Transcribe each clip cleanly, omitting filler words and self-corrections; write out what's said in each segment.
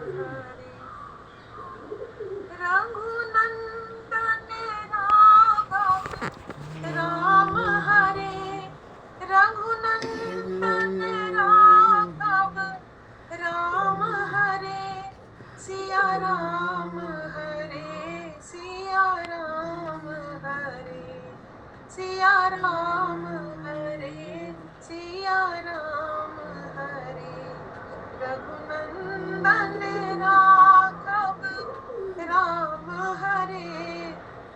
हरे रघुनंदन राघव राम हरे रघुनंदन राघव राम हरे सिया राम हरे सिया राम हरे सिया राम हरे सिया राम हरे रघुनंदन राघव राम हरे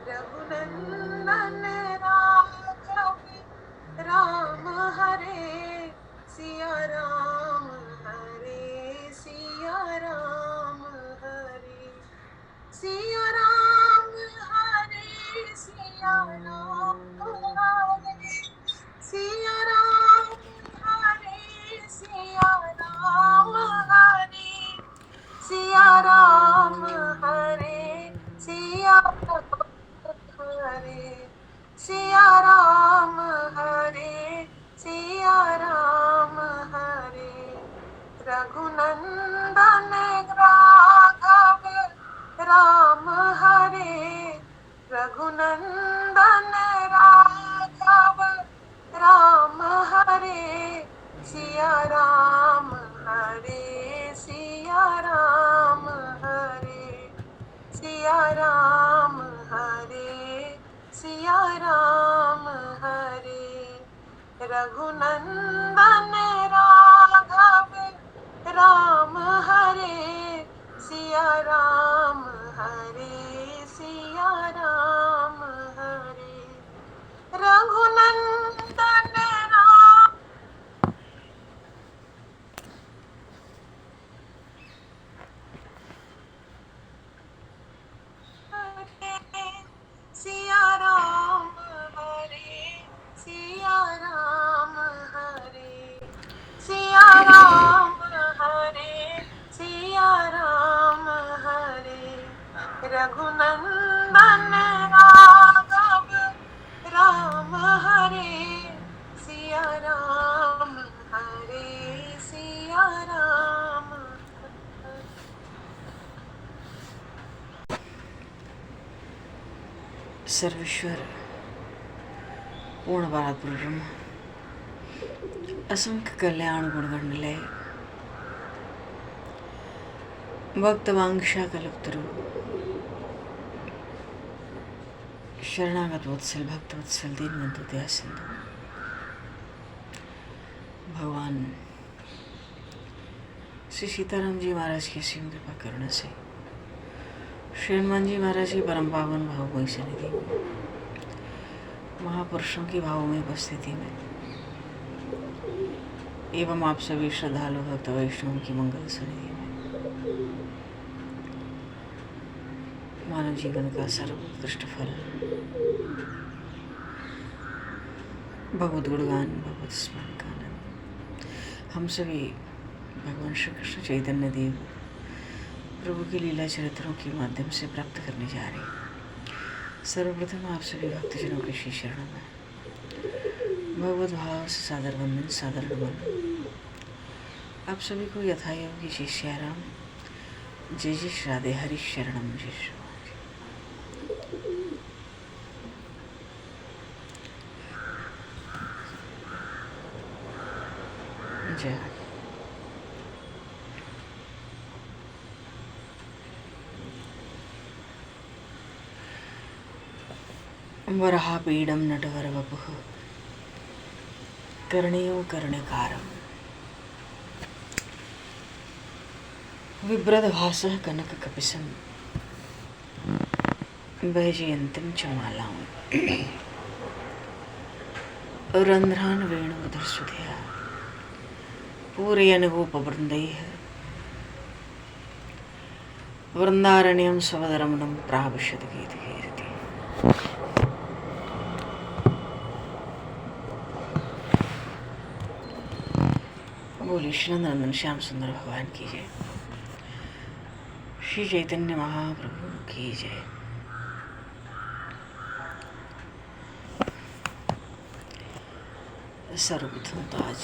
रघुनंदन राघव राम हरे सिया राम हरे सिया राम हरे सिया राम हरे सिया राम हरे सिया राम हरे सिया राम हरे सिया राम हरे सिया राम हरे सिया राम हरे सिया राम हरे रघुनंदन राघव राम हरे रघुनंदन राघव राम हरे सिया राम हरे सिया राम हरे सिया राम हरे सिया राम हरे रघुनंदन राघव राम हरे सिया राम हरे सिया राम हरे रघुनंदन राम हरे सिया राम हरे सिया राम हरे सिया राम हरे सिया राम हरे रघुनंदन राघव राम हरे सिया राम हरे सिया राम हरे सर्वेश्वर पूर्ण ब्रह्म असंख्य कल्याण गुणगंडलय भक्तवांक्षा कल्पतरु शरणागत वत्सल भक्त वत्सल दीनबंधु दया सिंधु भगवान श्री सीताराम जी महाराज की असीम कृपा करुणा से श्री हनुमान जी महाराज की परम पावन भावमयी सन्निधि महापुरुषों की भावमयी उपस्थिति में एवं आप सभी श्रद्धालु भक्त वैष्णव की मंगल सन्निधि में मानव जीवन का सर्वोत्कृष्ट फल भगवत गुणगान भगवत स्मरण का आनंद हम सभी भगवान श्री कृष्ण चैतन्य देव प्रभु के लीला चरित्रों के माध्यम से प्राप्त करने जा रहे हैं। सर्वप्रथम आप सभी भक्तजनों के श्री शरणों में भगवत भाव से सादर वंदन सादर नमन। आप सभी को यथायोग की जय श्री राम जय जय श्री राधे हरि शरणम जय श्री जय वराहपीडं नटवरवपुः कर्णयो कर्णिकारम् बिभ्रद्भासः कनककपिशं वैजयन्तीं च मालां रन्ध्रान् वेणुवधूसुधया पूरयन् गोपवृन्दैः वृन्दारण्यं स्ववदरमणं प्राविशद्गीतकीर्ति। बोलिए श्री नंदन श्याम सुंदर भगवान की जय। श्री चैतन्य महाप्रभु की जय। सर्वप्रथम तो आज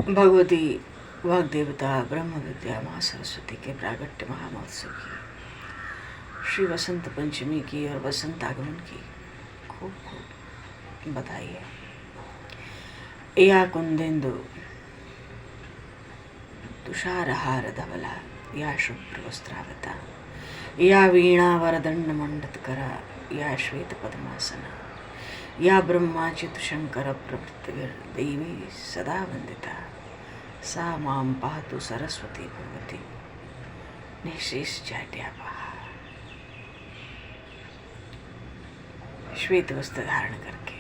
भगवती वाग देवता ब्रह्म विद्या माँ सरस्वती के प्रागट्य महामहोत्सव की, श्री वसंत पंचमी की और वसंत आगमन की खूब खूब बधाई है। या कुंदेन्दु तुषारहार धवला, या शुभ्र वस्त्रावता, या वीणा वरदंड मंडतकरा, या श्वेत पद्मासना, या ब्रह्माच्युत शंकर प्रभृतिर् देवी सदा वंदिता, सा मां पातु सरस्वती भगवती निःशेष जाड्यापहा। श्वेत वस्त्र धारण करके,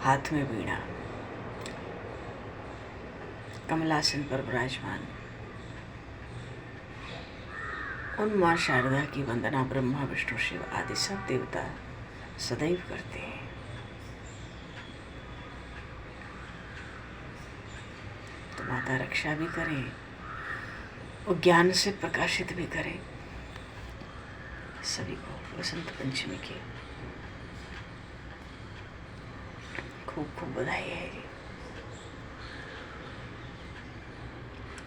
हाथ में वीणा, कमलासन पर विराजमान उन माँ शारदा की वंदना ब्रह्मा विष्णु शिव आदि सब देवता सदैव करते हैं। तो माता रक्षा भी करें और ज्ञान से प्रकाशित भी करें। सभी को वसंत पंचमी की खूब खूब बधाई है।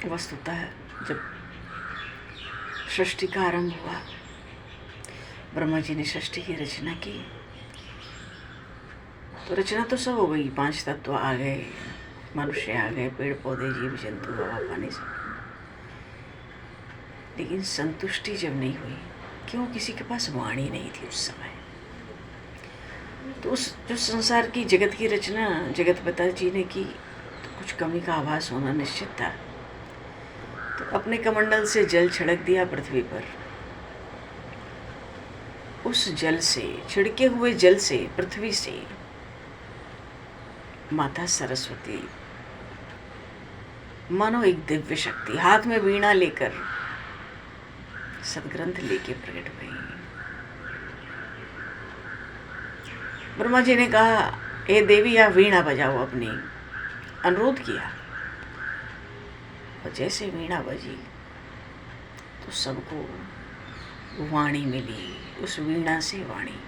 वस्तुतः जब सृष्टि का आरंभ हुआ, ब्रह्मा जी ने सृष्टि की रचना की, तो रचना तो सब हो गई, 5 तत्व आ गए, मनुष्य आ गए, पेड़ पौधे जीव जंतु हवा पानी सब, लेकिन संतुष्टि जब नहीं हुई, क्यों? किसी के पास वाणी नहीं थी उस समय। तो उस जो संसार की जगत की रचना जगत पिता जी ने की, तो कुछ कमी का आभास होना निश्चित था। तो अपने कमंडल से जल छिड़क दिया पृथ्वी पर। उस जल से, छिड़के हुए जल से, पृथ्वी से माता सरस्वती मानो एक दिव्य शक्ति हाथ में वीणा लेकर, सदग्रंथ लेके प्रकट हुई। ब्रह्मा जी ने कहा, हे देवी या वीणा बजाओ, अपनी अनुरोध किया। और जैसे वीणा बजी तो सबको वाणी मिली, उस वीणा से वाणी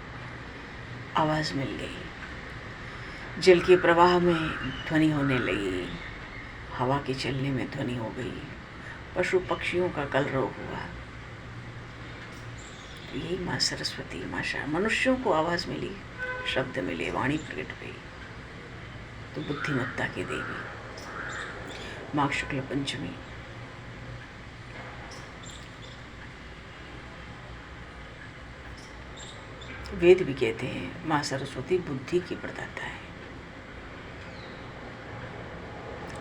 आवाज मिल गई। जल के प्रवाह में ध्वनि होने लगी, हवा के चलने में ध्वनि हो गई, पशु पक्षियों का कलरव हुआ। यही माँ सरस्वती, माँ मनुष्यों को आवाज मिली, शब्द मिले, वाणी प्रकट हुई। तो बुद्धिमत्ता की देवी माघ शुक्ल पंचमी, वेद भी कहते हैं माँ सरस्वती बुद्धि की प्रदाता है।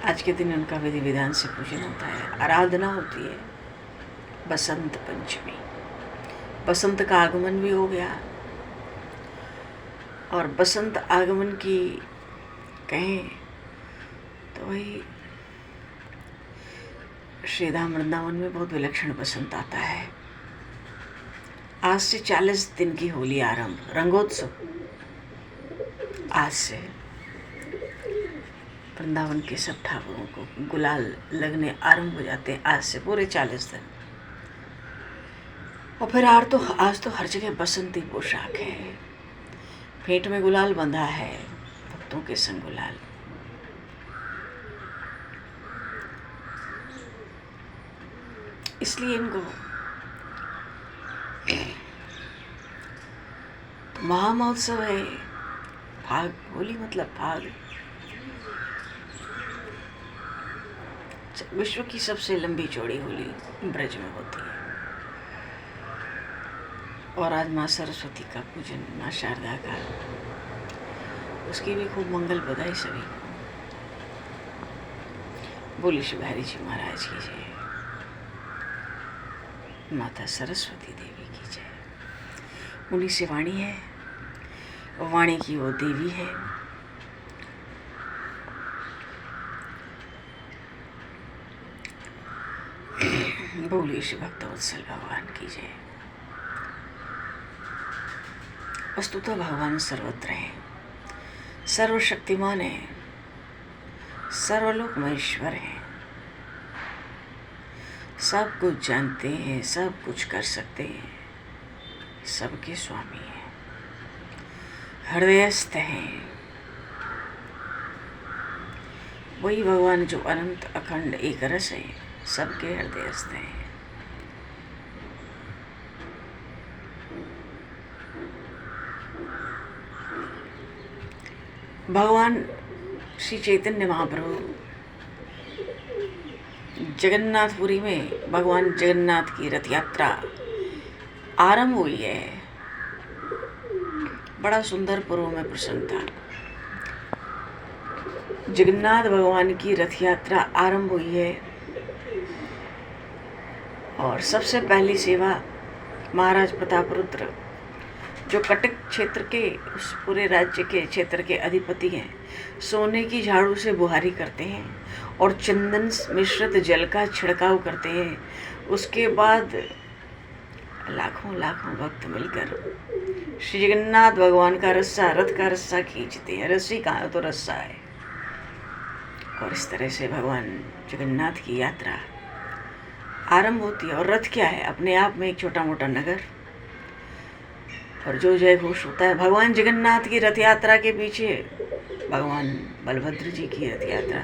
आज के दिन उनका विधि विधान से पूजन होता है, आराधना होती है। बसंत पंचमी, बसंत का आगमन भी हो गया। और बसंत आगमन की कहें तो वही श्री धाम वृंदावन में बहुत विलक्षण बसंत आता है। आज से 40 दिन की होली आरंभ, रंगोत्सव आज से। वृंदावन के सब ठाकुरों को गुलाल लगने आरंभ हो जाते हैं आज से, पूरे 40 दिन। और फिर आज तो हर जगह बसंती पोशाक है, फेंट में गुलाल बंधा है, भक्तों के संग गुलाल। इसलिए इनको महामहोत्सव है। फाग, होली मतलब फाग। विश्व की सबसे लंबी चौड़ी होली ब्रज में होती है। और आज माँ सरस्वती का पूजन, माँ शारदा का, उसकी भी खूब मंगल बधाई सभी को। बोली श्री बिहारी जी महाराज की जय, माता सरस्वती देवी की जय। उन्हीं से वाणी है, वाणी की वो देवी है। बोलिए श्री भक्तवत्सल भगवान की जय। वस्तुतः भगवान सर्वत्र है, सर्वशक्तिमान है, सर्वलोक महेश्वर है, सब कुछ जानते हैं, सब कुछ कर सकते हैं, सबके स्वामी हैं, हृदयस्थ हैं, वही भगवान जो अनंत अखंड एक रस है, सबके हृदयस्थ है। भगवान श्री चैतन्य महाप्रभु जगन्नाथपुरी में भगवान जगन्नाथ की रथ यात्रा आरंभ हुई है। बड़ा सुंदर पूर्व में प्रसंग था। जगन्नाथ भगवान की रथ यात्रा आरंभ हुई है और सबसे पहली सेवा महाराज प्रतापरुद्र जो कटक क्षेत्र के उस पूरे राज्य के क्षेत्र के अधिपति हैं, सोने की झाड़ू से बुहारी करते हैं और चंदन मिश्रित जल का छिड़काव करते हैं। उसके बाद लाखों लाखों भक्त मिलकर श्री जगन्नाथ भगवान का रस्सा, रथ का रस्सा खींचते हैं। रस्सी कहाँ है तो रस्सा है। और इस तरह से भगवान जगन्नाथ की यात्रा आरंभ होती है। और रथ क्या है? अपने आप में एक छोटा मोटा नगर। और जो जय घोष होता है भगवान जगन्नाथ की रथ यात्रा के पीछे भगवान बलभद्र जी की रथ यात्रा,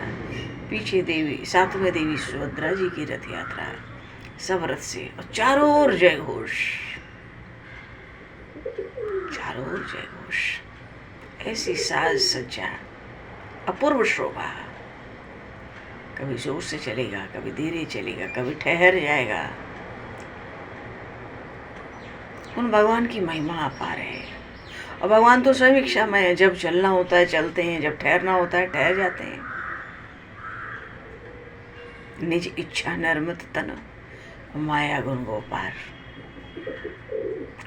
पीछे देवी साथ में देवी सुभद्रा जी की रथ यात्रा, सब रथ से और चारों ओर जय घोष, चारों ओर जय घोष। ऐसी साज सज्जा, अपूर्व शोभा। कभी जोर से चलेगा, कभी धीरे चलेगा, कभी ठहर जाएगा। उन भगवान की महिमा अपार है। और भगवान तो स्वयं क्षमा है। जब चलना होता है चलते हैं, जब ठहरना होता है ठहर जाते हैं। निज इच्छा नरमत तन माया गुण गोपार।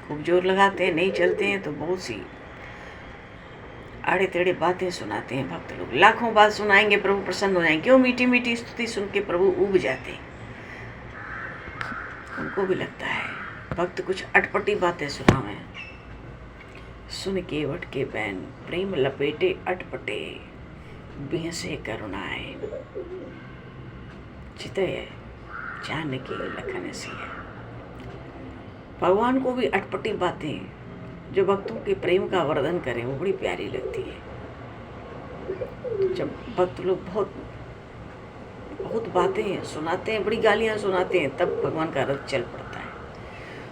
खूब जोर लगाते हैं, नहीं चलते हैं तो बहुत सी आड़े टेढ़े बातें सुनाते हैं भक्त लोग। लाखों बात सुनाएंगे, प्रभु प्रसन्न हो जाएंगे। क्यों? मीठी मीठी स्तुति सुन के प्रभु उब जाते हैं। उनको भी लगता है भक्त कुछ अटपटी बातें सुनावे। सुन के वट के बैन प्रेम लपेटे अटपटे, बिह से करुणाए चितय जान के लखन से। भगवान को भी अटपटी बातें जो भक्तों के प्रेम का वर्णन करें वो बड़ी प्यारी लगती है। तो जब भक्त लोग बहुत बहुत बातें सुनाते हैं, बड़ी गालियां सुनाते हैं, तब भगवान का रथ चल पड़ता है।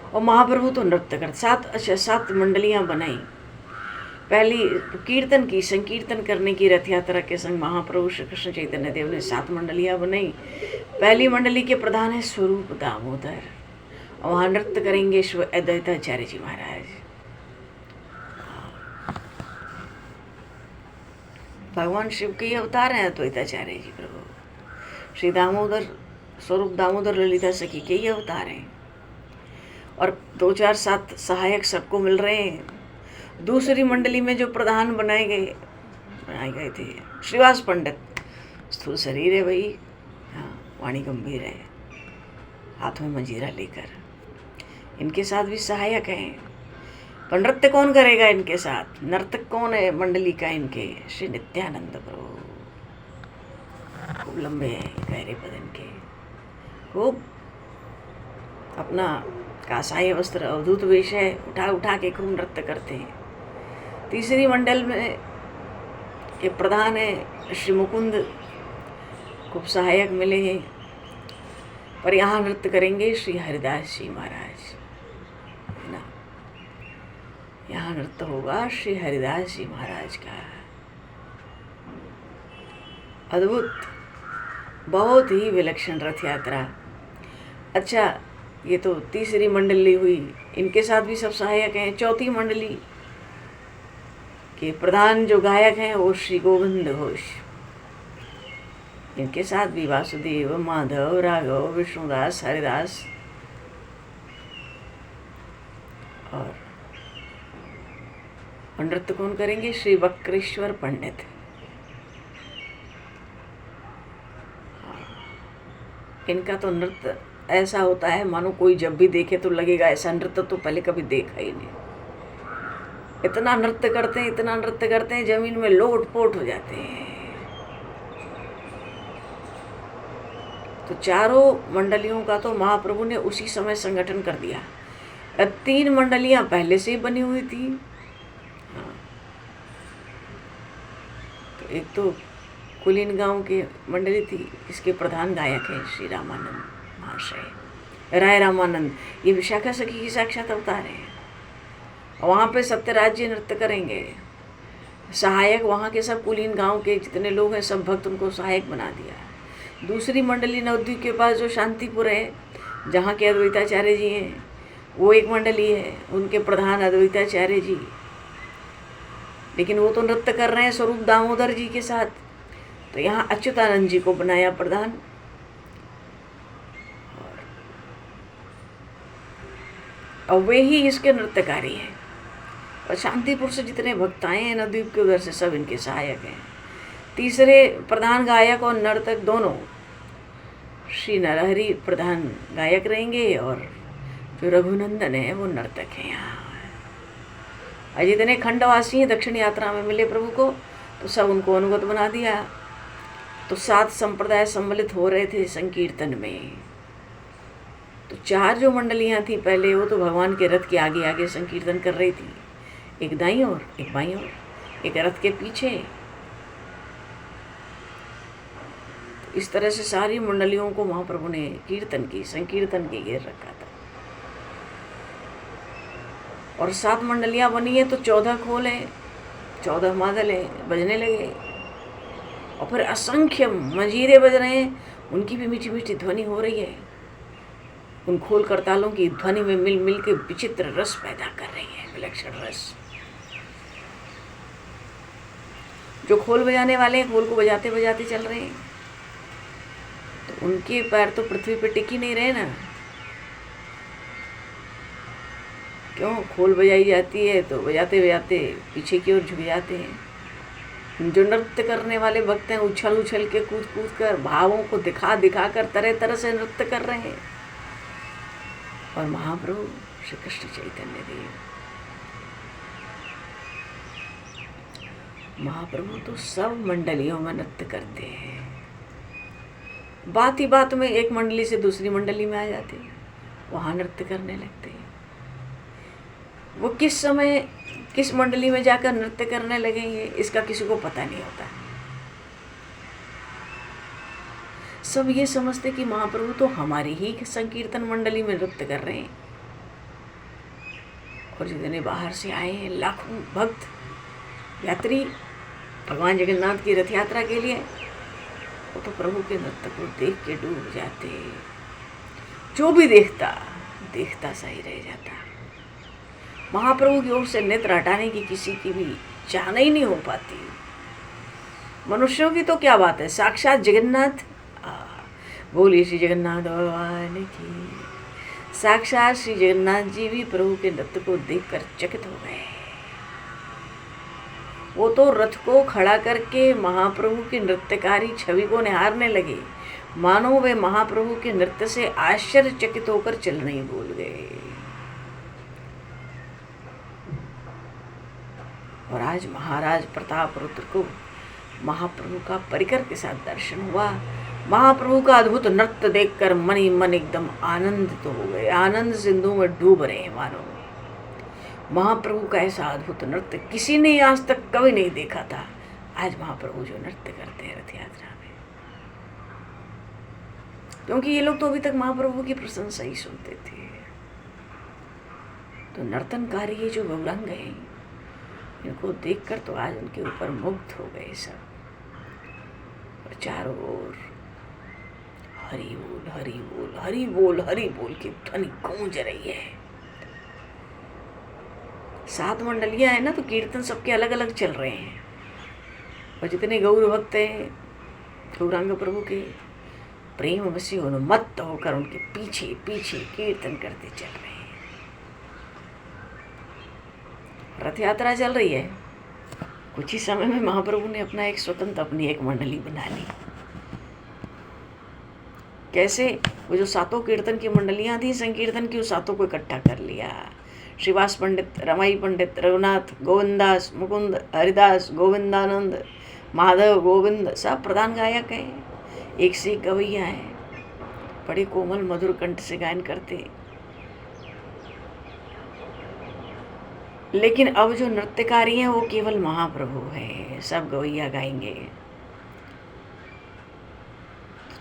और महाप्रभु तो नृत्य कर 7 मंडलियां बनाई। पहली कीर्तन की, संकीर्तन करने की रथ यात्रा के संग महाप्रभु श्री कृष्ण चैतन्य देव ने 7 मंडलियां बनाई। पहली मंडली के प्रधान है स्वरूप दामोदर। और वहाँ नृत्य करेंगे शिव अद्वैताचार्य जी महाराज। भगवान शिव के ही अवतार हैं अद्वैताचार्य जी प्रभु। श्री दामोदर स्वरूप दामोदर ललिता सखी के ही अवतार हैं। और 2-4-7 सहायक सबको मिल रहे हैं। दूसरी मंडली में जो प्रधान बनाए गए थे श्रीवास पंडित। स्थूल शरीर है भाई, हाँ, वाणी गंभीर है, हाथों में मंजीरा लेकर। इनके साथ भी सहायक हैं। पर नृत्य कौन करेगा इनके साथ? नर्तक कौन है मंडली का इनके? श्री नित्यानंद प्रभु। खूब लंबे हैं, गहरे बदन के, खूब अपना कासाई वस्त्र अवधूत वेश है, उठा उठा के खूब नृत्य करते हैं। तीसरी मंडल में के प्रधान है श्री मुकुंद। खूब सहायक मिले हैं। पर यहाँ नृत्य करेंगे श्री हरिदास जी महाराज, है ना। यहाँ नृत्य होगा श्री हरिदास जी महाराज का। अद्भुत, बहुत ही विलक्षण रथ यात्रा। अच्छा, ये तो तीसरी मंडली हुई। इनके साथ भी सब सहायक हैं। चौथी मंडली के प्रधान जो गायक हैं वो श्री गोविंद घोष। इनके साथ भी वासुदेव, माधव, राघव, विष्णुदास, हरिदास और नृत्य कौन करेंगे? श्री वक्रेश्वर पंडित। इनका तो नृत्य ऐसा होता है मानो कोई जब भी देखे तो लगेगा ऐसा नृत्य तो पहले कभी देखा ही नहीं। इतना नृत्य करते हैं, इतना नृत्य करते हैं, जमीन में लोट-पोट हो जाते हैं। तो चारों मंडलियों का तो महाप्रभु ने उसी समय संगठन कर दिया। 3 मंडलियां पहले से ही बनी हुई थी। हाँ। तो एक तो कुलीन गांव की मंडली थी, इसके प्रधान गायक हैं श्री रामानंद महाशय, राय रामानंद। ये विशाखा सखी की साक्षात अवतार है। वहाँ पे सत्यराज जी नृत्य करेंगे। सहायक वहाँ के सब कुलीन गांव के जितने लोग हैं सब भक्त उनको सहायक बना दिया। दूसरी मंडली नवद्वीप के पास जो शांतिपुर है, जहाँ के अद्वैताचार्य जी हैं, वो एक मंडली है, उनके प्रधान अद्वैताचार्य जी। लेकिन वो तो नृत्य कर रहे हैं स्वरूप दामोदर जी के साथ, तो यहाँ अच्युतानंद जी को बनाया प्रधान। और वे ही इसके नृत्यकारी हैं। और शांतिपुर से जितने भक्त आए हैं नवद्वीप के उधर से सब इनके सहायक हैं। तीसरे प्रधान गायक और नर्तक दोनों श्री नरहरि प्रधान गायक रहेंगे और जो रघुनंदन है वो नर्तक हैं। यहाँ और जितने खंडवासी हैं दक्षिण यात्रा में मिले प्रभु को, तो सब उनको अनुगत बना दिया। तो 7 संप्रदाय सम्मिलित हो रहे थे संकीर्तन में। तो 4 जो मंडलियाँ थी पहले, वो तो भगवान के रथ के आगे आगे संकीर्तन कर रही थी, एक दाईं ओर, एक बाईं ओर, एक रथ के पीछे। तो इस तरह से सारी मंडलियों को महाप्रभु ने कीर्तन की संकीर्तन के घेर रखा था। और 7 मंडलियाँ बनी है तो 14 खोल है, 14 मादल है, बजने लगे। और फिर असंख्य मंजीरे बज रहे हैं, उनकी भी मीठी मीठी ध्वनि हो रही है। उन खोल करतालों की ध्वनि में मिल मिल के विचित्र रस पैदा कर रही है, विलक्षण रस। जो खोल बजाने वाले हैं, खोल को बजाते बजाते चल रहे हैं, तो उनके पैर तो पृथ्वी पे टिक ही नहीं रहे ना। क्यों? खोल बजाई जाती है तो बजाते बजाते पीछे की ओर झुक जाते हैं। जो नृत्य करने वाले भक्त हैं, उछल उछल के कूद कूद कर भावों को दिखा दिखा कर तरह तरह से नृत्य कर रहे हैं। और महाप्रभु श्री कृष्ण चैतन्य देव, महाप्रभु तो सब मंडलियों में नृत्य करते हैं। बात ही बात में एक मंडली से दूसरी मंडली में आ जाते हैं, वहाँ नृत्य करने लगते हैं। वो किस समय किस मंडली में जाकर नृत्य करने लगेंगे इसका किसी को पता नहीं होता। सब ये समझते कि महाप्रभु तो हमारी ही संकीर्तन मंडली में नृत्य कर रहे हैं। और जितने बाहर से आए हैं लाखों भक्त यात्री भगवान जगन्नाथ की रथ यात्रा के लिए, वो तो प्रभु के नृत्य को देख के डूब जाते। जो भी देखता सा ही रह जाता। महाप्रभु की ओर से नेत्र हटाने की किसी की भी चाहना ही नहीं हो पाती। मनुष्यों की तो क्या बात है, साक्षात जगन्नाथ, बोलिए श्री जगन्नाथ भगवान की। साक्षात श्री जगन्नाथ जी भी प्रभु के नृत्य को देखकर चकित हो गए। वो तो रथ को खड़ा करके महाप्रभु की नृत्यकारी छवि को निहारने लगे, मानो वे महाप्रभु के नृत्य से आश्चर्यचकित होकर चलना ही भूल गए। और आज महाराज प्रताप रुद्र को महाप्रभु का परिकर के साथ दर्शन हुआ। महाप्रभु का अद्भुत नृत्य देखकर मन ही मन एकदम आनंदित हो गए, आनंद सिंधु में डूब रहे हैं मानो। महाप्रभु का ऐसा अद्भुत नृत्य किसी ने आज तक कभी नहीं देखा था। आज महाप्रभु जो नृत्य करते हैं रथ यात्रा में, क्योंकि ये लोग तो अभी तक महाप्रभु की प्रशंसा ही सुनते थे। तो नर्तनकारी ये जो गौरांग हैं, इनको देखकर तो आज उनके ऊपर मुग्ध हो गए सब। और चारों ओर हरि बोल हरि बोल हरि बोल हरि बोल की ध्वनि गूंज रही है। 7 मंडलियां हैं ना, तो कीर्तन सबके अलग अलग चल रहे हैं। और जितने गौर भक्त हैं गौरांग प्रभु के, प्रेम वशी उन्मत्त होकर उनके पीछे पीछे कीर्तन करते चल रहे हैं। रथ यात्रा चल रही है। कुछ ही समय में महाप्रभु ने अपना एक स्वतंत्र अपनी एक मंडली बना ली। कैसे? वो जो 7 कीर्तन की मंडलियां थी संकीर्तन की, उस 7 को इकट्ठा कर लिया। श्रीवास पंडित, रमाई पंडित, रघुनाथ, गोविंदास, मुकुंद, हरिदास, गोविंदानंद, माधव, गोविंद, सब प्रधान गायक हैं। एक से एक गवैया हैं, बड़े कोमल मधुर कंठ से गायन करते। लेकिन अब जो नृत्यकारी हैं वो केवल महाप्रभु हैं। सब गवैया गाएंगे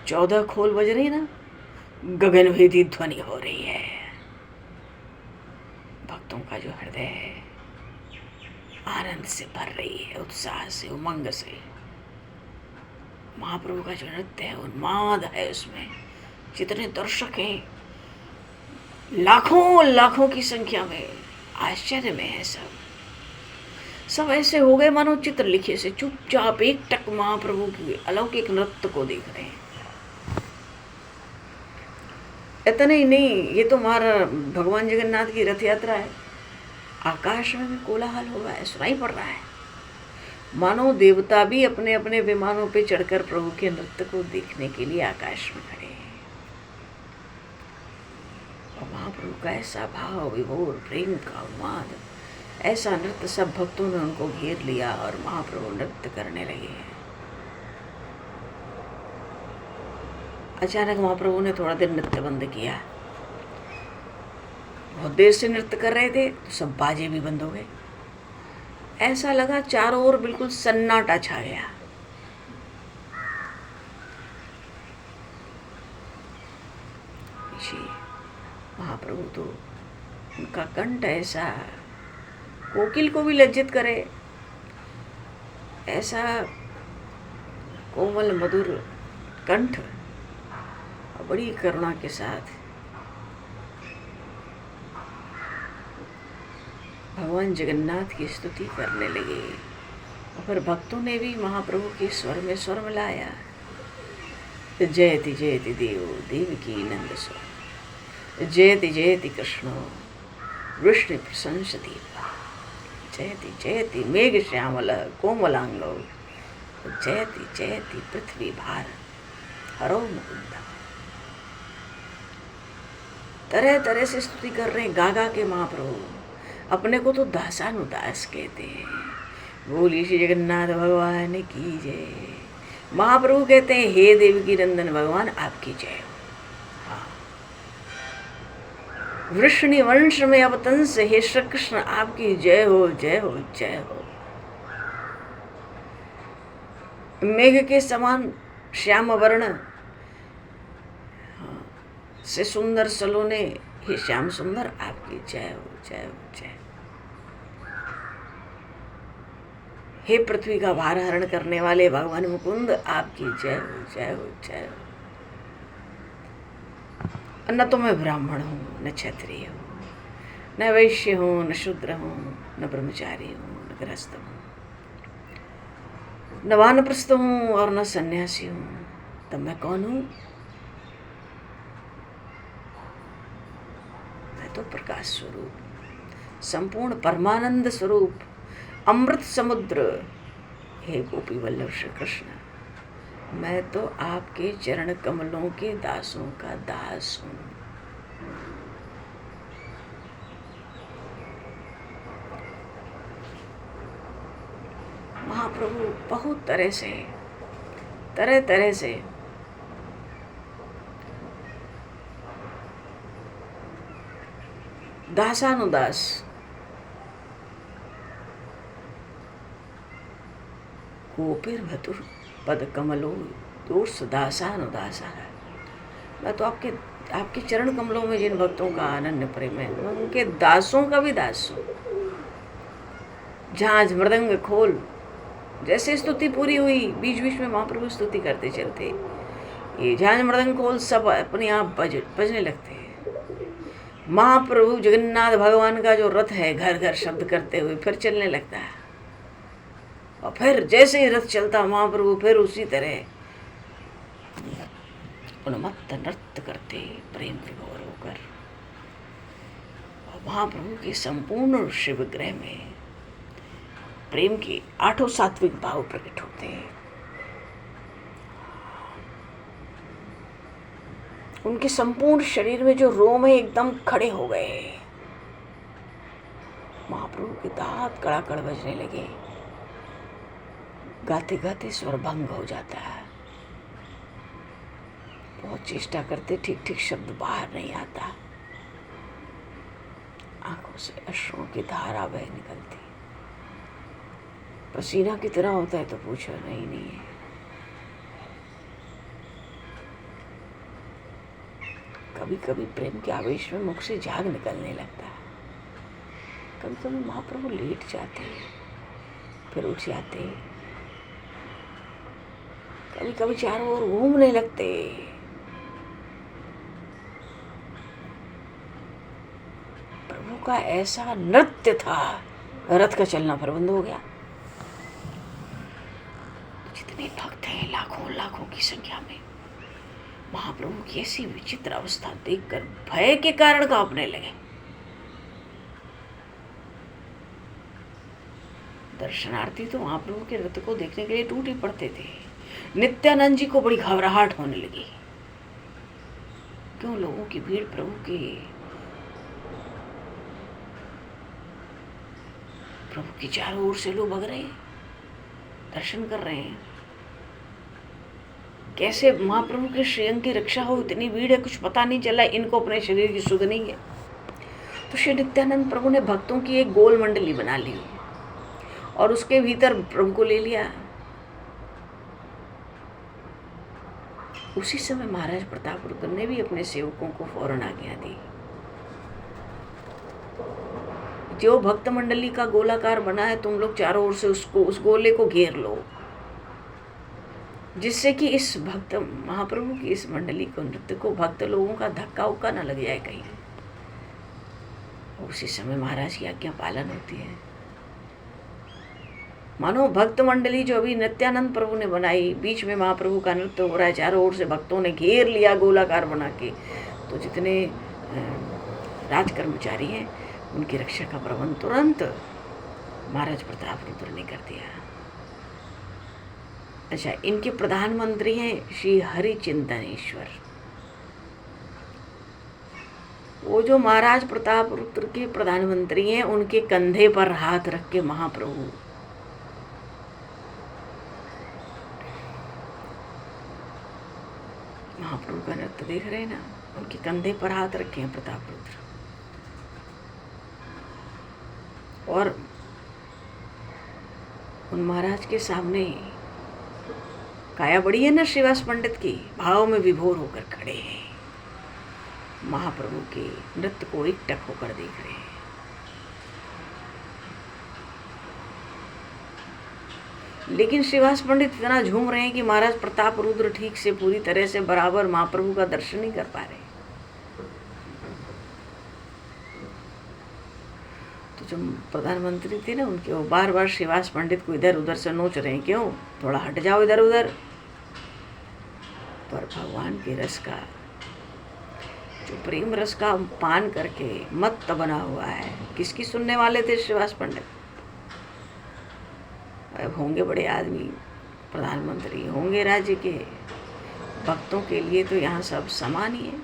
14 खोल बज रही ना, गगनभेदी ध्वनि हो रही है। भक्तों का जो हृदय है आनंद से भर रही है, उत्साह से, उमंग से। महाप्रभु का जो नृत्य है उन्माद है उसमें। जितने दर्शक हैं लाखों लाखों की संख्या में, आश्चर्य में है सब ऐसे हो गए मानो चित्र लिखे से, चुपचाप एक टक महाप्रभु की अलौकिक नृत्य को देख रहे हैं। इतना ही नहीं, ये तो हमारा भगवान जगन्नाथ की रथ यात्रा है। आकाश में भी कोलाहल हो रहा है, सुनाई पड़ रहा है, मानो देवता भी अपने अपने विमानों पे चढ़कर प्रभु के नृत्य को देखने के लिए आकाश में खड़े हैं। और महाप्रभु का ऐसा भाव विभोर प्रेम का उन्माद, ऐसा नृत्य, सब भक्तों ने उनको घेर लिया और महाप्रभु नृत्य करने लगे। अचानक महाप्रभु ने थोड़ा देर नृत्य बंद किया। बहुत देर से नृत्य कर रहे थे तो सब बाजे भी बंद हो गए। ऐसा लगा चारों ओर बिल्कुल सन्नाटा छा गया। महाप्रभु तो, उनका कंठ ऐसा कोकिल को भी लज्जित करे, ऐसा कोमल मधुर कंठ, बड़ी करुणा के साथ भगवान जगन्नाथ की स्तुति करने लगे। और फिर भक्तों ने भी महाप्रभु के स्वर में स्वर मिलाया। जयति जयति देवो देवकी नंद स्वर, जयति जयति कृष्णो वृष्णि प्रशंसति, जयति जयति मेघ श्यामल कोमलांगो, जयति जयति पृथ्वी भार हरो मुकुंद। तरह तरह से स्तुति कर रहे हैं, गागा के महाप्रभु। अपने को तो दासानुदास कहते हैं। बोलिए श्री जगन्नाथ भगवान की जय। महाप्रभु कहते हैं, हे देवकी नंदन भगवान आपकी जय हो। हाँ, वृष्णि वंश में अवतंस हे श्री कृष्ण आपकी जय हो, जय हो, जय हो। मेघ के समान श्याम वर्ण से सुंदर सलोने हे श्याम सुंदर आपकी जय हो, जय हो, जय। हे पृथ्वी का भार हरण करने वाले भगवान मुकुंद आपकी जय हो, जय हो, जय हो। न तो मैं ब्राह्मण हूँ, न क्षत्रिय हूँ, न वैश्य हूँ, न शूद्र हूँ, न ब्रह्मचारी हूँ, न गृहस्थ हूँ, न वानप्रस्थ हूँ और न सन्यासी हूँ। तब मैं कौन हूँ? मैं तो प्रकाश स्वरूप, संपूर्ण परमानंद स्वरूप, अमृत समुद्र, हे गोपी वल्लभ श्री कृष्ण, मैं तो आपके चरण कमलों के दासों का दास हूँ। महाप्रभु बहुत तरह से, तरह तरह से दासानुदास, गोपीर्भतुर पद कमलो दोष दासानुदासा है। मैं तो आपके चरण कमलों में जिन भक्तों का अनन्य प्रेम है, मैं उनके दासों का भी दास हूँ। झांझ मृदंग खोल, जैसे स्तुति पूरी हुई बीच बीच में महाप्रभु स्तुति करते चलते, ये झांझ मृदंग खोल सब अपने आप बजने लगते हैं। महाप्रभु जगन्नाथ भगवान का जो रथ है घर घर शब्द करते हुए फिर चलने लगता है। और फिर जैसे ही रथ चलता महाप्रभु फिर उसी तरह उन्मत्त नृत्य करते प्रेम विभोर होकर। और महाप्रभु के संपूर्ण शिवग्रह में प्रेम के 8 सात्विक भाव प्रकट होते हैं। उनके संपूर्ण शरीर में जो रोम है एकदम खड़े हो गए। महाप्रभु के दांत कड़ाकड़ बजने लगे, गाते गाते स्वर भंग हो जाता है। बहुत चेष्टा करते, ठीक ठीक शब्द बाहर नहीं आता। आंखों से अश्रुओं की धारा बह निकलती, पसीना की तरह होता है तो पूछो नहीं है। कभी कभी प्रेम के आवेश में मुख से झाग निकलने लगता है। कभी कभी महाप्रभु लेट जाते, फिर उठ जाते, कभी कभी चारों ओर घूमने लगते। प्रभु का ऐसा नृत्य था, रथ का चलना फिर बंद हो गया। जितने भक्त हैं लाखों लाखों की संख्या में, महाप्रभु की ऐसी विचित्र अवस्था देखकर भय के कारण कांपने लगे। दर्शनार्थी तो महाप्रभु के रथ को देखने के लिए टूट ही पड़ते थे। नित्यानंद जी को बड़ी घबराहट होने लगी। क्यों लोगों की भीड़ प्रभु की चारों ओर से लोग भग रहे हैं, दर्शन कर रहे हैं। कैसे महाप्रभु के श्रीअंग की रक्षा हो, इतनी भीड़ है, कुछ पता नहीं चला। इनको अपने शरीर की सुध नहीं है। तो श्री नित्यानंद प्रभु ने भक्तों की एक गोल मंडली बना ली और उसके भीतर प्रभु को ले लिया। उसी समय महाराज प्रताप रुद्र ने भी अपने सेवकों को फौरन आज्ञा दी, जो भक्त मंडली का गोलाकार बना है, तुम लोग चारों ओर से उस गोले को घेर लो, जिससे कि इस भक्त महाप्रभु की इस मंडली को, नृत्य को भक्त लोगों का धक्का उक्का न लग जाए कहीं। उसी समय महाराज की आज्ञा पालन होती है। मानो भक्त मंडली जो अभी नित्यानंद प्रभु ने बनाई, बीच में महाप्रभु का नृत्य हो रहा है, चारों ओर से भक्तों ने घेर लिया गोलाकार बना के, तो जितने राज कर्मचारी हैं उनकी रक्षा का प्रबंध तुरंत महाराज प्रताप रुद्र ने कर दिया। अच्छा, इनके प्रधानमंत्री हैं श्री हरिचिंतनेश्वर। वो जो महाराज प्रताप रुद्र के प्रधानमंत्री हैं, उनके कंधे पर हाथ रख के महाप्रभु का नृत्य देख रहे हैं ना, उनके कंधे पर हाथ रखे हैं प्रताप रुद्र। और उन महाराज के सामने काया बड़ी है ना श्रीवास पंडित की, भाव में विभोर होकर खड़े हैं, महाप्रभु के नृत्य को एकटक होकर देख रहे हैं। लेकिन श्रीवास पंडित इतना झूम रहे हैं कि महाराज प्रताप रुद्र ठीक से पूरी तरह से बराबर महाप्रभु का दर्शन नहीं कर पा रहे। तो जो प्रधानमंत्री थे ना उनके, वो बार बार श्रीवास पंडित को इधर उधर से नोच रहे हैं, क्यों, थोड़ा हट जाओ इधर उधर। पर भगवान के रस का, जो प्रेम रस का पान करके मत्त बना हुआ है, किसकी सुनने वाले थे श्रीवास पंडित? अब होंगे बड़े आदमी, प्रधानमंत्री होंगे राज्य के, भक्तों के लिए तो यहाँ सब समान ही है।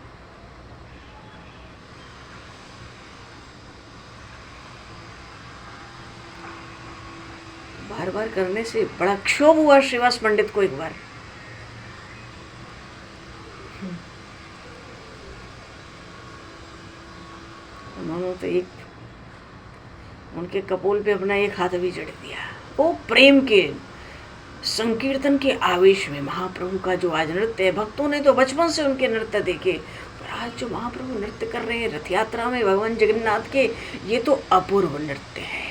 बार बार करने से बड़ा क्षोभ हुआ श्रीवास पंडित को एक बार। उन्होंने तो एक उनके कपोल पे अपना एक हाथ भी जड़ दिया। वो प्रेम के संकीर्तन के आवेश में महाप्रभु का जो आज नृत्य है, भक्तों ने तो बचपन से उनके नृत्य देखे, पर आज जो महाप्रभु नृत्य कर रहे हैं रथ यात्रा में भगवान जगन्नाथ के, ये तो अपूर्व नृत्य है।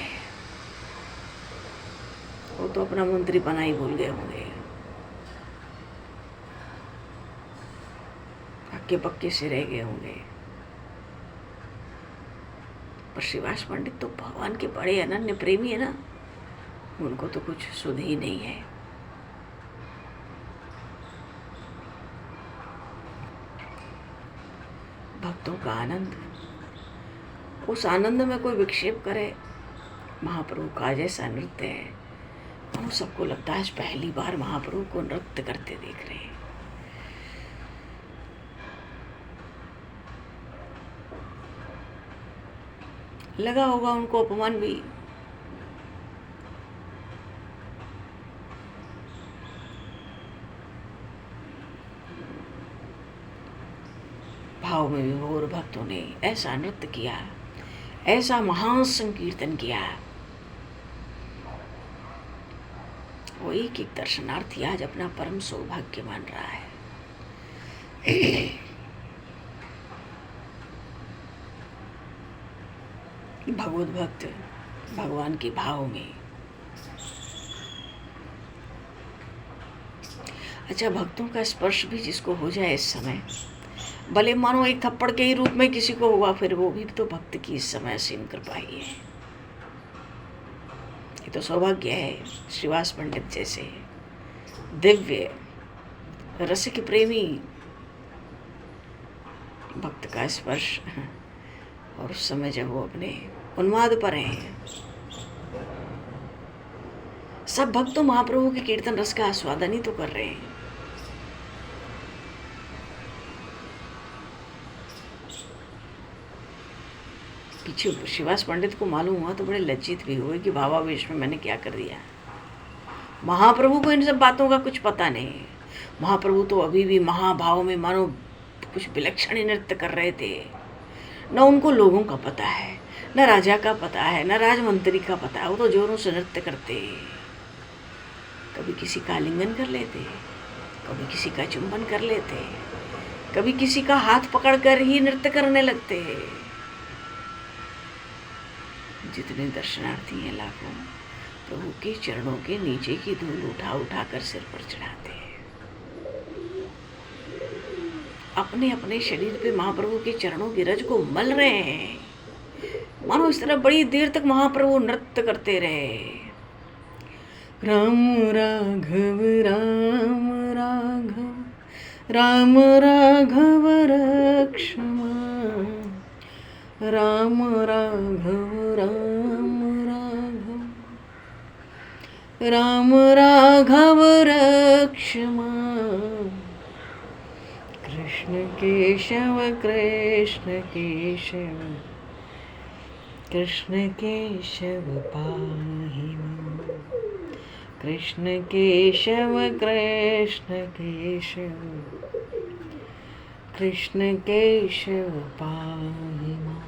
वो तो अपना मंत्री बना ही भूल गए होंगे, हक्के पक्के से रह गए होंगे। पर श्रीवास पंडित तो भगवान के बड़े अनन्य प्रेमी है ना, उनको तो कुछ सुध ही नहीं है। भक्तों का आनंद, उस आनंद में कोई विक्षेप करे। महाप्रभु का जैसा नृत्य है, हम सबको लगता है पहली बार महाप्रभु को नृत्य करते देख रहे हैं। लगा होगा उनको अपमान भी। भाव में विभोर भक्तों ने ऐसा नृत्य किया, ऐसा महान संकीर्तन किया। वो एक एक दर्शनार्थी आज अपना परम सौभाग्य मान रहा है। भगवत भक्त भगवान के भाव में। अच्छा, भक्तों का स्पर्श भी जिसको हो जाए इस समय, भले मानो एक थप्पड़ के ही रूप में किसी को हुआ, फिर वो भी तो भक्त की इस समय असीम कृपा ही है। ये तो सौभाग्य है श्रीवास पंडित जैसे दिव्य रसिक प्रेमी भक्त का स्पर्श, और उस समय जब वो अपने उन्माद पर हैं। सब भक्त तो महाप्रभु के कीर्तन रस का आस्वादन ही तो कर रहे हैं। पीछे श्रीवास पंडित को मालूम हुआ तो बड़े लज्जित भी हुए कि भावावेश में मैंने क्या कर दिया। महाप्रभु को इन सब बातों का कुछ पता नहीं। महाप्रभु तो अभी भी महाभाव में मानो कुछ विलक्षण ही नृत्य कर रहे थे। न उनको लोगों का पता है, न राजा का पता है, न राजमंत्री का पता है। वो तो जोरों से नृत्य करते, कभी किसी का आलिंगन कर लेते, कभी किसी का चुंबन कर लेते, कभी किसी का हाथ पकड़कर ही नृत्य करने लगते। जितने दर्शनार्थी हैं लाखों, प्रभु के चरणों के नीचे की धूल उठा उठा कर सिर पर चढ़ाते हैं। अपने अपने शरीर पे महाप्रभु के चरणों की रज को मल रहे हैं। मानो इस तरह बड़ी देर तक महाप्रभु नृत्य करते रहे। राम राघव राम राघव राम राघव रक्षमा, राम राघव राम राघव राम राघव रक्षमा, कृष्ण केशव कृष्ण केशव कृष्ण केशव पाहि मां, कृष्ण केशव कृष्ण केशव कृष्ण केशव पाहि मां,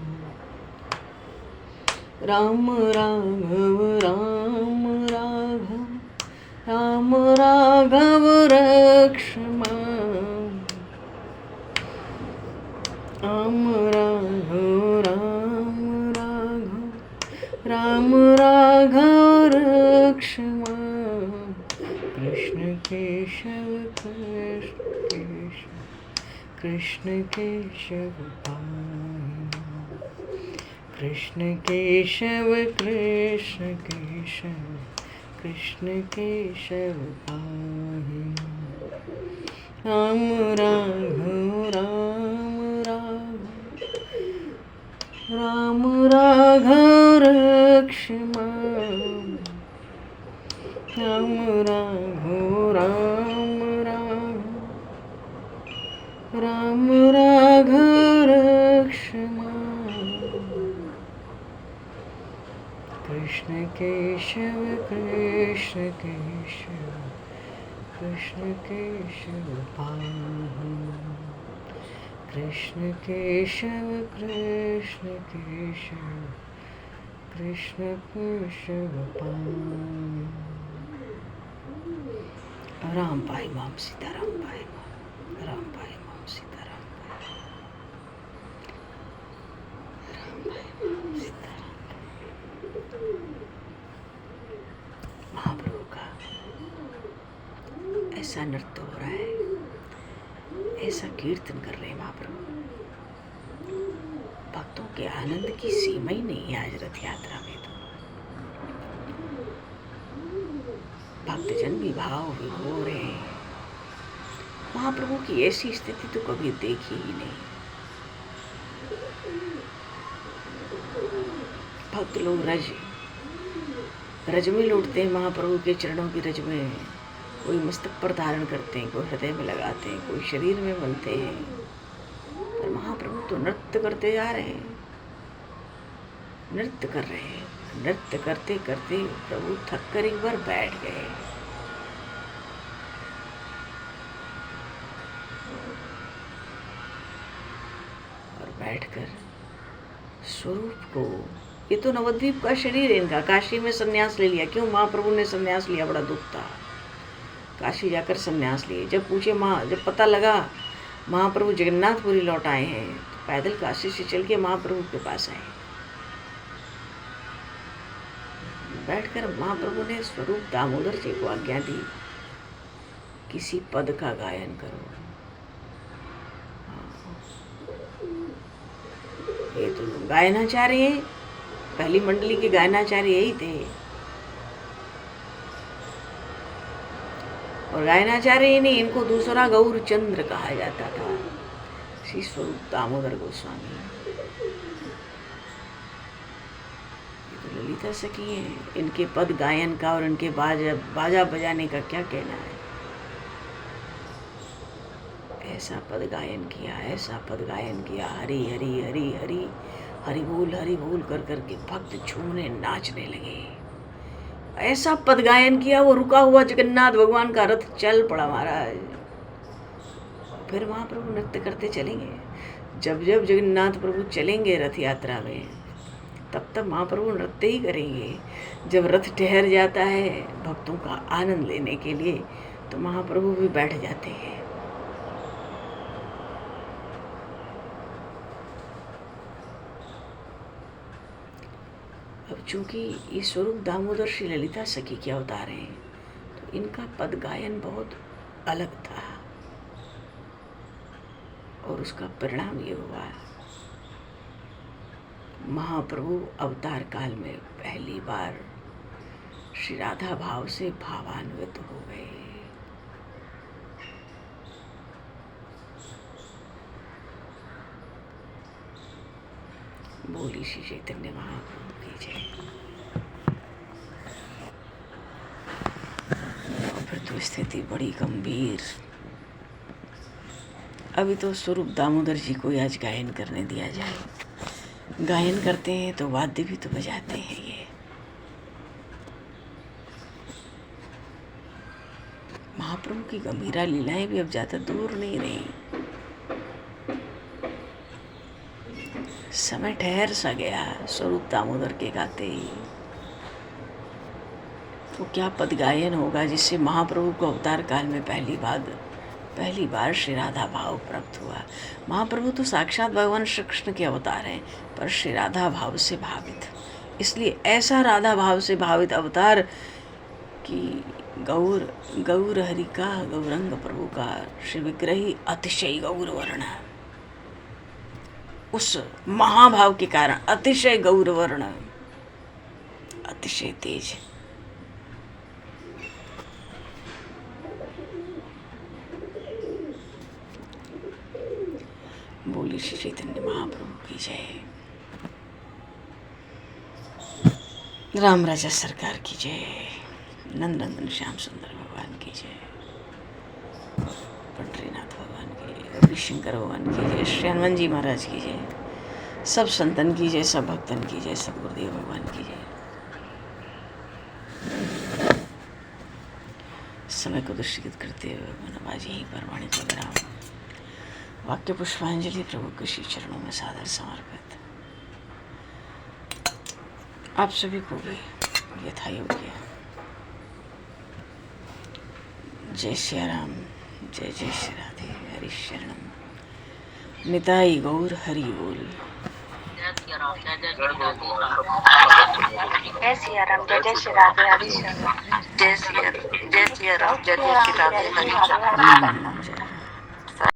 राम राघव राम राघव राम राघव रक्षमा, राम राघव राम राघव राम राघव रक्षमा, कृष्ण केशव कृष्ण केशव पाहि मां, कृष्ण केशव कृष्ण केशव कृष्ण केशव पाहि मां, राम राघव राम राम राघव रक्षमा, राम राघव राम राम राघव रक्षमा, कृष्ण केशव कृष्ण केशव कृष्ण केशव पाहि मां, कृष्ण केशव कृष्ण केशव कृष्ण केशव पाहि, राम पाहि मां सीताराम पाहि मां, राम पाहि मां सीताराम पाहि राम पाहि मां सीताराम। महाप्रभु का ऐसा नृत्य हो रहा है, ऐसा कीर्तन कर रहे हैं महाप्रभु। भक्तों के आनंद की सीमा ही नहीं है आज रथ यात्रा में। तो भक्तजन भी भाव विभोर हैं। महाप्रभु की ऐसी स्थिति तो कभी देखी ही नहीं। भक्त लोग रज में लौटते हैं महाप्रभु के चरणों की रज में। कोई मस्तक पर धारण करते हैं, कोई हृदय में लगाते हैं, कोई शरीर में मलते हैं। पर महाप्रभु तो नृत्य करते जा रहे हैं, नृत्य कर रहे हैं। नृत्य करते करते प्रभु थक कर एक बार बैठ गए। और बैठकर स्वरूप को, ये तो नवद्वीप का शरीर है इनका, काशी में संन्यास ले लिया। क्यों महाप्रभु ने संन्यास लिया? बड़ा दुख था। काशी जाकर संन्यास लिए। जब पूछे जब पता लगा महाप्रभु जगन्नाथपुरी लौट आए हैं, तो पैदल काशी से चल के महाप्रभु के पास आए। बैठकर महाप्रभु ने स्वरूप दामोदर जी को आज्ञा दी, किसी पद का गायन करो। ये तो गायनाचार्य हैं, पहली मंडली के गायनाचार्य यही थे। और गायनाचार्य ही नहीं, इनको दूसरा गौरचंद्र कहा जाता था, श्री स्वरूप दामोदर गोस्वामी। ये तो ललिता सखी हैं, इनके पद गायन का और इनके बाजा बजाने का क्या कहना है। ऐसा पद गायन किया, ऐसा पद गायन किया, हरि हरि हरि हरि हरि बोल कर करके भक्त झूमने नाचने लगे। ऐसा पद गायन किया, वो रुका हुआ जगन्नाथ भगवान का रथ चल पड़ा महाराज। फिर महाप्रभु नृत्य करते चलेंगे। जब जब जगन्नाथ प्रभु चलेंगे रथ यात्रा में, तब तब महाप्रभु नृत्य ही करेंगे। जब रथ ठहर जाता है भक्तों का आनंद लेने के लिए, तो महाप्रभु भी बैठ जाते हैं। अब चूंकि ये स्वरूप दामोदर श्री ललिता सखी के अवतार हैं, तो इनका पद गायन बहुत अलग था। और उसका परिणाम ये हुआ, महाप्रभु अवतार काल में पहली बार श्री राधा भाव से भावान्वित हो गए। बोली श्री चैतन्य महाप्रभु की जय। और फिर तो स्थिति बड़ी गंभीर। अभी तो स्वरूप दामोदर जी को आज गायन करने दिया जाए। गायन करते हैं तो वाद्य भी तो बजाते हैं। ये महाप्रभु की गंभीरा लीलाएं भी अब ज्यादा दूर नहीं रही। समय ठहर सा गया स्वरूप दामोदर के गाते ही। तो क्या पद गायन होगा जिससे महाप्रभु को अवतार काल में पहली बार श्री राधा भाव प्राप्त हुआ। महाप्रभु तो साक्षात भगवान श्री कृष्ण के अवतार हैं, पर श्री राधा भाव से भावित। इसलिए ऐसा राधा भाव से भावित अवतार कि गौर हरि का, गौरंग प्रभु का श्री विग्रही अतिशय गौर वर्ण, उस महाभाव के कारण अतिशय गौर वर्ण, अतिशय तेज। बोली श्री चैतन्य महाप्रभु की जय। राम राजा सरकार की जय। नंदनंदन श्याम सुंदर भगवान की जय। पंडरीनाथ भगवान की जय। रविशंकर भगवान की जय। श्री हनुमान जी महाराज की जय। सब संतन की जय, सब भक्तन की जय, सब गुरुदेव भगवान की जय। समय को दृष्टिगत करते हुए भगवान आज यहीं पर वाणी को विराम। वाक्य पुष्पांजलि प्रभु के श्री चरणों में सादर समर्पित। आप सभी को भी यथा योग्य जय श्री राम, जय जय श्री राधे, हरि शरणम। निताई गौर हरि बोल। जय सिया राम, जय सिया राम, जय जय श्री राधे, हरि शरणम। जय सिया राम, जय जय श्री राधे, हरि शरणम।